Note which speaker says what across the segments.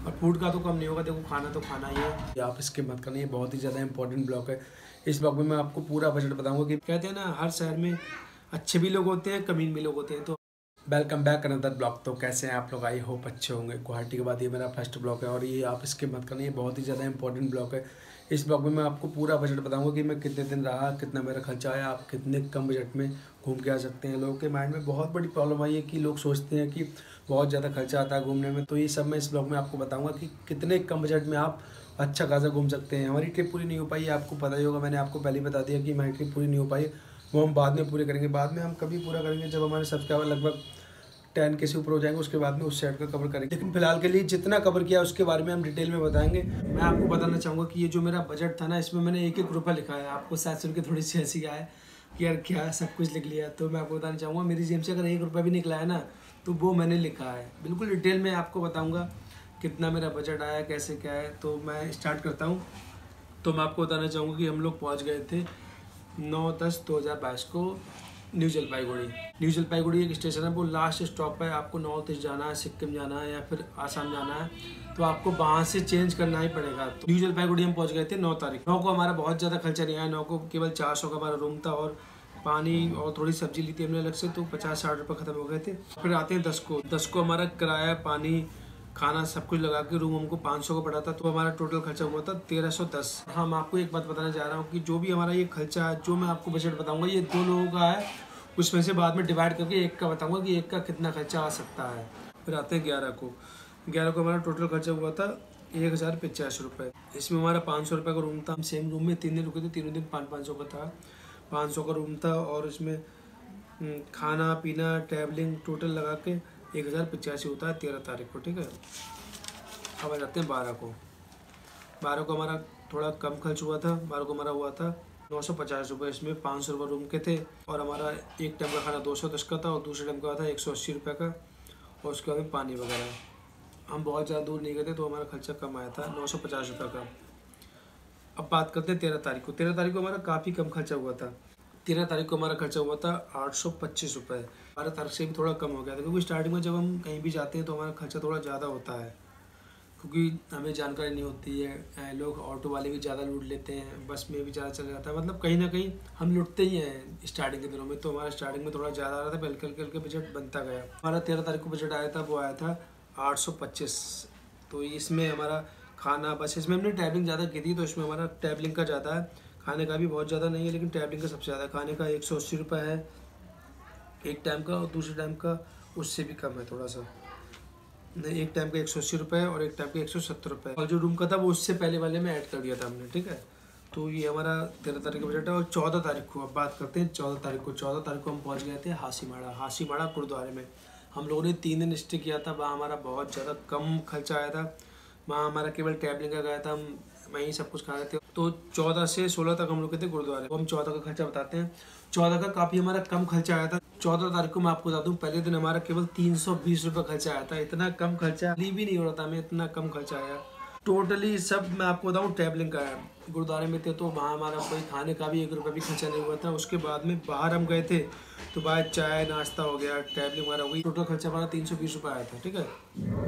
Speaker 1: और फूड का तो कम नहीं होगा। देखो खाना तो खाना ही है, आप इसकी मत करना, ये बहुत ही ज़्यादा इंपॉर्टेंट ब्लॉग है। इस ब्लॉग में मैं आपको पूरा बजट बताऊंगा कि कहते हैं ना हर शहर में अच्छे भी लोग होते हैं, कमीन भी लोग होते हैं। तो वेलकम बैक अनदर ब्लॉग। तो कैसे हैं आप लोग? आई होप अच्छे होंगे। गुवाहाटी के बाद ये मेरा फर्स्ट ब्लॉग है और ये आप इसके मत करना, ये बहुत ही ज़्यादा इंपॉर्टेंट ब्लॉग है। इस ब्लॉग में मैं आपको पूरा बजट बताऊंगा कि मैं कितने दिन रहा, कितना मेरा खर्चा आया, आप कितने कम बजट में घूम के आ सकते हैं। लोगों के माइंड में बहुत बड़ी प्रॉब्लम आई है कि लोग सोचते हैं कि बहुत ज़्यादा खर्चा आता है घूमने में। तो ये सब मैं इस ब्लॉग में आपको बताऊँगा कि कितने कम बजट में आप अच्छा खासा घूम सकते हैं। हमारी ट्रिप पूरी नहीं हो पाई है, आपको पता ही होगा, मैंने आपको पहले ही बता दिया कि हमारी ट्रिप पूरी नहीं हो पाई, वो हम बाद में पूरे करेंगे। बाद में हम कभी पूरा करेंगे जब हमारे सब्सक्राइबर लगभग 10 के से ऊपर हो जाएंगे, उसके बाद में उस सेट का कवर करेंगे। लेकिन फिलहाल के लिए जितना कवर किया उसके बारे में हम डिटेल में बताएंगे। मैं आपको बताना चाहूँगा कि ये जो मेरा बजट था ना, इसमें मैंने एक एक रुपये लिखा है। आपको शायद सुन के थोड़ी सी हंसी आए कि यार क्या सब कुछ लिख लिया। तो मैं आपको बताना चाहूँगा मेरी जेब से अगर 1 रुपया भी निकला है ना, तो वो मैंने लिखा है। बिल्कुल डिटेल में आपको बताऊँगा कितना मेरा बजट आया, कैसे क्या है। तो मैं स्टार्ट करता हूँ। तो मैं आपको बताना चाहूँगा कि हम लोग पहुँच गए थे 9/10/2022 को न्यू जलपाईगुड़ी। न्यू जलपाईगुड़ी एक स्टेशन है, वो लास्ट स्टॉप है। आपको नॉर्थ ईस्ट जाना है, सिक्किम जाना है या फिर आसाम जाना है, तो आपको वहाँ से चेंज करना ही पड़ेगा। तो न्यू जलपाईगुड़ी हम पहुँच गए थे 9 तारीख। 9 को हमारा बहुत ज़्यादा खर्चा नहीं आया। 9 को केवल 400 का हमारा रूम था और पानी और थोड़ी सब्जी ली थी हमने अलग से, तो 50-60 रुपये खत्म हो गए थे। फिर आते हैं 10 को। 10 को हमारा किराया, पानी, खाना सब कुछ लगा के रूम हमको 500 का पड़ा था। तो हमारा टोटल खर्चा हुआ था 1310। हाँ, मैं आपको एक बात बताना चाह रहा हूँ कि जो भी हमारा ये खर्चा है, जो मैं आपको बजट बताऊँगा, ये 2 लोगों का है। उसमें से बाद में डिवाइड करके एक का बताऊंगा कि एक का कितना खर्चा आ सकता है। फिर आते हैं 11 को। 11 को हमारा टोटल खर्चा हुआ था 1085 रुपये। इसमें हमारा 500 रुपये का रूम था। हम सेम रूम में 3 दिन रुके थे, तीनों दिन 500 का था। 500 का रूम था और इसमें खाना पीना ट्रैवलिंग टोटल लगा के 1085 होता है 13 तारीख को। ठीक है, अब आ जाते हैं 12 को। 12 को हमारा थोड़ा कम खर्च हुआ था। 12 को हमारा हुआ था 950 रुपये। इसमें 500 रुपये रूम के थे और हमारा एक टाइम का खाना 210 का था और दूसरे टाइम का था 180 रुपये का, और उसके बाद में पानी वगैरह। हम बहुत ज़्यादा दूर नहीं गए थे तो हमारा खर्चा कम आया था 950 रुपये का। अब बात करते हैं 13 तारीख को। 13 तारीख को हमारा काफ़ी कम खर्चा हुआ था। 13 तारीख को हमारा खर्चा हुआ था 825 रुपये। 12 तारीख से भी थोड़ा कम हो गया था, क्योंकि स्टार्टिंग में जब हम कहीं भी जाते हैं तो हमारा खर्चा थोड़ा ज़्यादा होता है, क्योंकि हमें जानकारी नहीं होती है। लोग ऑटो वाले भी ज़्यादा लूट लेते हैं, बस में भी ज़्यादा चला जाता है। मतलब कहीं ना कहीं हम लुटते ही हैं स्टार्टिंग के दिनों में। तो हमारा स्टार्टिंग में थोड़ा ज़्यादा आ रहा था, हल्के हल्के बजट बनता गया। हमारा 13 तारीख को बजट आया था, वो आया था 825। तो इसमें हमारा खाना, बस इसमें हमने ट्रैवलिंग ज़्यादा की थी तो इसमें हमारा ट्रैवलिंग का ज़्यादा है। खाने का भी बहुत ज़्यादा नहीं है, लेकिन ट्रैवलिंग का सबसे ज़्यादा। खाने का 180 रुपये है एक टाइम का, और दूसरे टाइम का उससे भी कम है थोड़ा सा। नहीं, एक टाइम का 180 रुपये और एक टाइम का 170 रुपये। और जो रूम का था वो उससे पहले वाले में ऐड कर दिया था हमने। ठीक है, तो ये हमारा 13 तारीख का बजट है। और 14 तारीख को अब बात करते हैं। 14 तारीख को हम पहुंच गए थे हासीमाड़ा गुरुद्वारे में। हम लोगों ने 3 दिन स्टे किया था। वहाँ हमारा बहुत ज़्यादा कम खर्चा आया था। वहाँ हमारा केवल ट्रैवलिंग का गया था, हम वहीं सब कुछ खा रहे थे। तो 14 से 16 तक हम रुके थे गुरुद्वारे। तो हम 14 का खर्चा बताते हैं। 14 का काफ़ी हमारा कम खर्चा आया था। 14 तारीख को मैं आपको बता दूं, पहले दिन हमारा केवल 320 रुपये खर्चा आया था। इतना कम खर्चा भी नहीं हो रहा था हमें, इतना कम खर्चा आया। टोटली सब मैं आपको बताऊं ट्रैवलिंग का है। गुरुद्वारे में थे तो वहाँ हमारा कोई खाने का भी 1 रुपया भी खर्चा नहीं हुआ था। उसके बाद में बाहर हम गए थे तो बाहर चाय नाश्ता हो गया, ट्रैवलिंग वगैरह हो गई। टोटल खर्चा हमारा 320 रुपये आया था। ठीक है,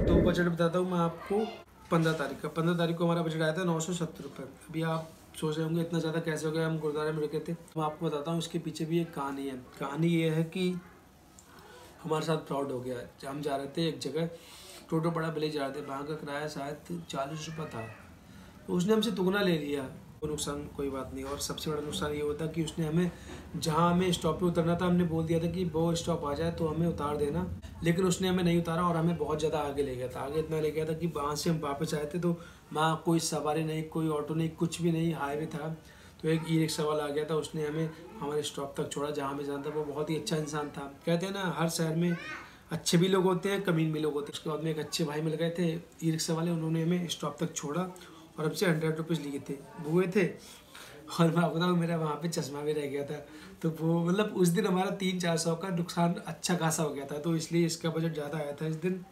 Speaker 1: तो बजट बताता हूँ मैं आपको 15 तारीख का। 15 तारीख को हमारा बजट आया था 970 रुपये। अभी आप सोच रहे होंगे इतना ज़्यादा कैसे हो गया, हम गुरुद्वारे में रुके थे। तो मैं आपको बताता हूँ इसके पीछे भी एक कहानी है। कहानी ये है कि हमारे साथ फ्रॉड हो गया। हम जा रहे थे एक जगह, टोटो बड़ा विलेज जा रहे थे, वहाँ का किराया शायद 40 रुपये था। तो उसने हमसे दुगना ले लिया। कोई नुकसान कोई बात नहीं। और सबसे बड़ा नुकसान ये होता कि उसने हमें, जहाँ हमें स्टॉप पे उतरना था, हमने बोल दिया था कि वो स्टॉप आ जाए तो हमें उतार देना, लेकिन उसने हमें नहीं उतारा और हमें बहुत ज़्यादा आगे ले गया था। आगे इतना ले गया था कि वहाँ से हम वापस आए थे तो वहाँ कोई सवारी नहीं, कोई ऑटो नहीं, कुछ भी नहीं, हाईवे था। तो एक ई रिक्शा वाला आ गया था, उसने हमें हमारे स्टॉप तक छोड़ा जहाँ हमें जाना था। वो बहुत ही अच्छा इंसान था। कहते हैं ना हर शहर में अच्छे भी लोग होते हैं, कमीन भी लोग होते हैं। उसके बाद में एक अच्छे भाई मिल गए थे ई रिक्शा वाले, उन्होंने हमें स्टॉप तक छोड़ा और हमसे 100 रुपीज़ लिए थे, हुए थे। और मैं बताऊँ मेरा वहाँ पे चश्मा भी रह गया था। तो वो मतलब उस दिन हमारा 300-400 का नुकसान अच्छा खासा हो गया था। तो इसलिए इसका बजट ज़्यादा आया था इस दिन,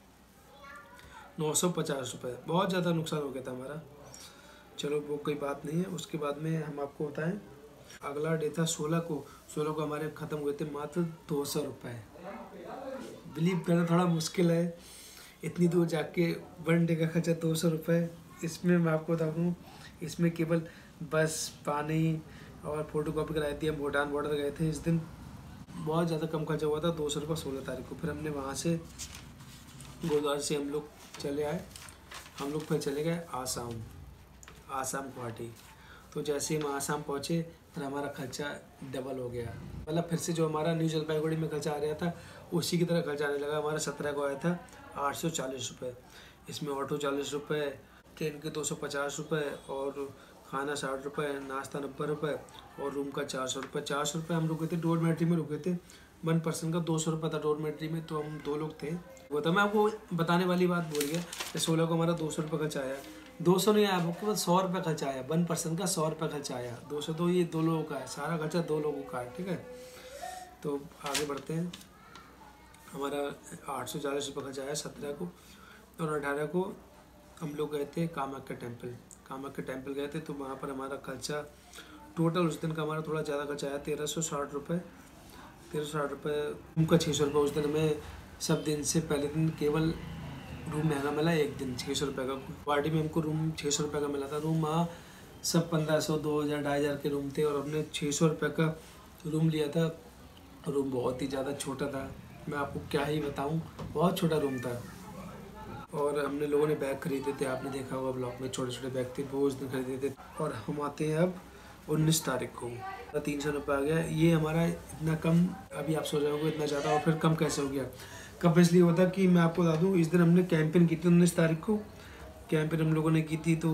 Speaker 1: 950 रुपये। बहुत ज़्यादा नुकसान हो गया था हमारा। चलो वो कोई बात नहीं है। उसके बाद में हम आपको बताएं, अगला डे था 16 को। 16 को हमारे ख़त्म हुए थे मात्र 200 रुपये। बिलीव करना थोड़ा मुश्किल है इतनी दूर जाके 1 डे का खर्चा 200 रुपये। इसमें मैं आपको बता दूँ, इसमें केवल बस, पानी और फोटो कॉपी कराई थी। हम भूटान बॉर्डर गए थे इस दिन, बहुत ज़्यादा कम खर्चा हुआ था, 200 रुपये 16 तारीख को। फिर हमने वहाँ से गुरुद्वारे से हम लोग चले आए। हम लोग फिर चले गए आसाम गुवाहाटी। तो जैसे ही हम आसाम पहुँचे फिर हमारा खर्चा डबल हो गया। मतलब फिर से जो हमारा न्यू जलपाईगुड़ी में खर्चा आ रहा था उसी की तरह खर्चा आने लगा। हमारा 17 को आया था 840 रुपये। इसमें ऑटो 40 रुपये, ट्रेन के 250 रुपये और खाना 60 रुपये, नाश्ता 90 रुपये और रूम का 400 रुपये। 400 रुपये हम रुके थे, डोरमेट्री में रुके थे। 1 पर्सन का 200 रुपये था डोरमेट्री में, तो हम 2 लोग थे। वो तो मैं आपको बताने वाली बात भूल गया। 16 को हमारा 200 रुपये खर्चा आया। 200 नहीं आया, आपको 100 रुपये खर्चा आया। 1 पर्सन का 100 रुपये खर्चा आया। 200 तो ये 2 लोगों का है, सारा खर्चा 2 लोगों का है, ठीक है। तो आगे बढ़ते हैं। हमारा 840 रुपये खर्चा आया 17 को, और 18 को हम लोग गए थे कामाख्या टेम्पल गए थे। तो वहाँ पर हमारा खर्चा टोटल उस दिन का हमारा थोड़ा ज़्यादा खर्चा आया, 1360 रुपये। 1360 रुपये। रूम का 600 रुपये। उस दिन हमें सब दिन से पहले दिन केवल रूम महंगा मिला, एक दिन 600 रुपये का। गुवाहाटी में हमको रूम 600 रुपये का मिला था। रूम वहाँ सब 1500, 2000, 2500 के रूम थे, और हमने 600 रुपये का रूम लिया था। रूम बहुत ही ज़्यादा छोटा था, मैं आपको क्या ही बताऊँ, बहुत छोटा रूम था। और हमने लोगों ने बैग खरीदे थे, आपने देखा होगा ब्लॉग में, छोटे छोटे बैग थे, वो उस दिन खरीदे थे। और हम आते हैं अब 19 तारीख को, 300 रुपये आ गया। ये हमारा इतना कम, अभी आप सोच रहे होंगे इतना ज़्यादा और फिर कम कैसे हो गया। कम इसलिए होता कि मैं आपको बता दूँ, इस दिन हमने कैंपेन की थी 19 तारीख को। कैंपेन हम लोगों ने की थी, तो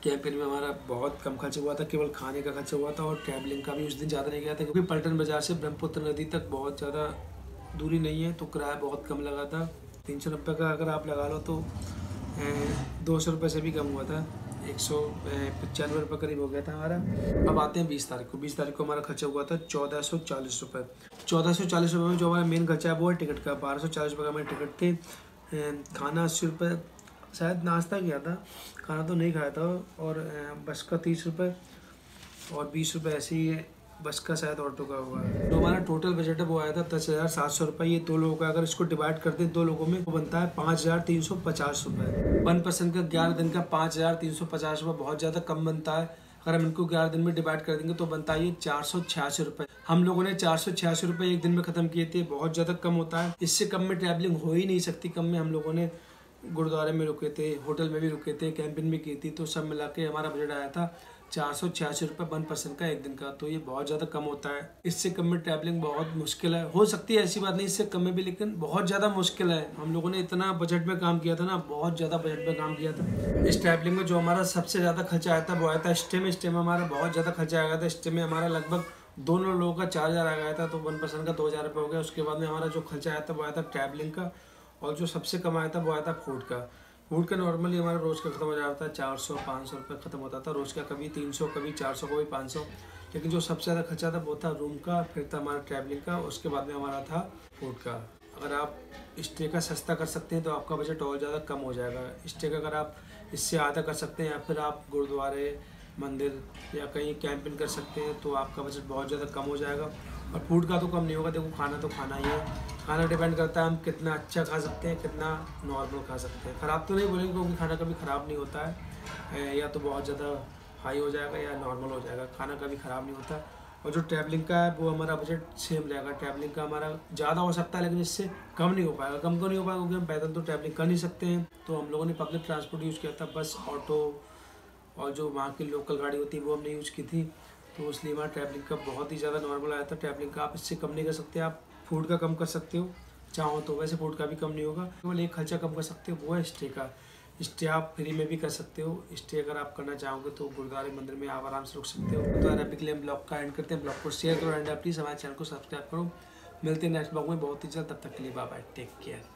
Speaker 1: कैंपेन में हमारा बहुत कम खर्चा हुआ था, केवल खाने का खर्चा हुआ था, और ट्रैवलिंग का भी उस दिन ज़्यादा नहीं गया था, क्योंकि पलटन बाज़ार से ब्रह्मपुत्र नदी तक बहुत ज़्यादा दूरी नहीं है, तो किराया बहुत कम लगा था। 300 रुपये का अगर आप लगा लो तो 200 रुपये से भी कम हुआ था, 195 रुपये करीब हो गया था हमारा। अब आते हैं 20 तारीख को। 20 तारीख को हमारा खर्चा हुआ था 1440 रुपये। 1440 रुपये में जो हमारा मेन खर्चा है वो है टिकट का। 1240 रुपये का हमारे टिकट थे। खाना 80 रुपये, शायद नाश्ता किया था, खाना तो नहीं खाया था। और बस का 30 रुपये और 20 रुपये ऐसे ही बस का शायद ऑटो का हुआ है। जो हमारा टोटल बजट है वो आया था 10,700 रुपये। ये 2 लोगों का, अगर इसको डिवाइड करते हैं 2 लोगों में, वो बनता है 5,350 रुपये। 1 पर्सन का 11 दिन का 5,350 रुपये बहुत ज़्यादा कम बनता है। अगर हम इनको 11 दिन में डिवाइड कर देंगे तो बनता है ये 486 रुपये। हम लोगों ने 486 रुपये एक दिन में ख़त्म किए थे, बहुत ज़्यादा कम होता है। इससे कम में ट्रैवलिंग हो ही नहीं सकती। कम में हम लोगों ने गुरुद्वारे में रुके थे, होटल में भी रुके थे, कैंपिंग भी की थी, तो सब मिला के हमारा बजट आया था 486 रुपये 1 पर्सन का एक दिन का। तो ये बहुत ज़्यादा कम होता है। इससे कम में ट्रैवलिंग बहुत मुश्किल है, हो सकती है ऐसी बात नहीं इससे कम में भी, लेकिन बहुत ज़्यादा मुश्किल है। हम लोगों ने इतना बजट में काम किया था ना, बहुत ज़्यादा बजट में काम किया था। इस ट्रैवलिंग में जो हमारा सबसे ज़्यादा खर्चा आया था वो आया था स्टे में। स्टे में हमारा बहुत ज़्यादा खर्चा आ गया था। स्टे में हमारा लगभग दोनों लोगों का 4000 आ गया था, तो 1 पर्सन का 2000 रुपये हो गया। उसके बाद में हमारा जो खर्चा आया था वो आया था ट्रैवलिंग का, और जो सबसे कम आया था वो आया था फूड का। फूड का नॉर्मली हमारा रोज़ का खत्म हो जाता था 400-500 रुपये खत्म होता था रोज़ का, कभी 300, कभी 400, कभी 500। लेकिन जो सबसे ज़्यादा खर्चा था वो था रूम का, फिर था हमारा ट्रैवलिंग का, उसके बाद में हमारा था फूड का। अगर आप स्टे का सस्ता कर सकते हैं तो आपका बजट और ज़्यादा कम हो जाएगा। स्टे का अगर आप इससे आधा कर सकते हैं, या फिर आप गुरुद्वारे, मंदिर या कहीं कैंपिंग कर सकते हैं, तो आपका बजट बहुत ज़्यादा कम हो जाएगा। और फूड का तो कम नहीं होगा। देखो, खाना तो खाना ही है। खाना डिपेंड करता है हम कितना अच्छा खा सकते हैं, कितना नॉर्मल खा सकते हैं। ख़राब तो नहीं बोलेंगे, क्योंकि खाना कभी ख़राब नहीं होता है। या तो बहुत ज़्यादा हाई हो जाएगा या नॉर्मल हो जाएगा, खाना कभी ख़राब नहीं होता। और जो ट्रैवलिंग का है वो हमारा बजट सेम रहेगा। ट्रैवलिंग का हमारा ज़्यादा हो सकता है, लेकिन इससे कम नहीं हो पाएगा। कम क्यों नहीं हो पाएगा? क्योंकि हम पैदल तो ट्रैवलिंग कर नहीं सकते हैं। तो हम लोगों ने पब्लिक ट्रांसपोर्ट यूज़ किया था, बस, ऑटो, और जो वहाँ की लोकल गाड़ी होती है वो हमने यूज़ की थी। तो इसलिए हमारा ट्रैवलिंग का बहुत ही ज़्यादा नॉर्मल आया था। ट्रैवलिंग का आप इससे कम नहीं कर सकते। आप फूड का कम कर सकते हो चाहो तो, वैसे फूड का भी कम नहीं होगा। केवल एक खर्चा कम कर सकते हो, वो है स्टे का। स्टे आप फ्री में भी कर सकते हो। स्टे अगर आप करना चाहोगे तो गुरुद्वारे मंदिर में आप आराम से रुक सकते हो। तो अभी के लिए हम ब्लॉग का एंड करते हैं। ब्लॉग को शेयर करो एंड प्लीज़ हमारे चैनल को सब्सक्राइब करो। मिलते हैं नेक्स्ट ब्लॉग में बहुत ही जल्द। तब तक के लिए बाय बाय, टेक केयर।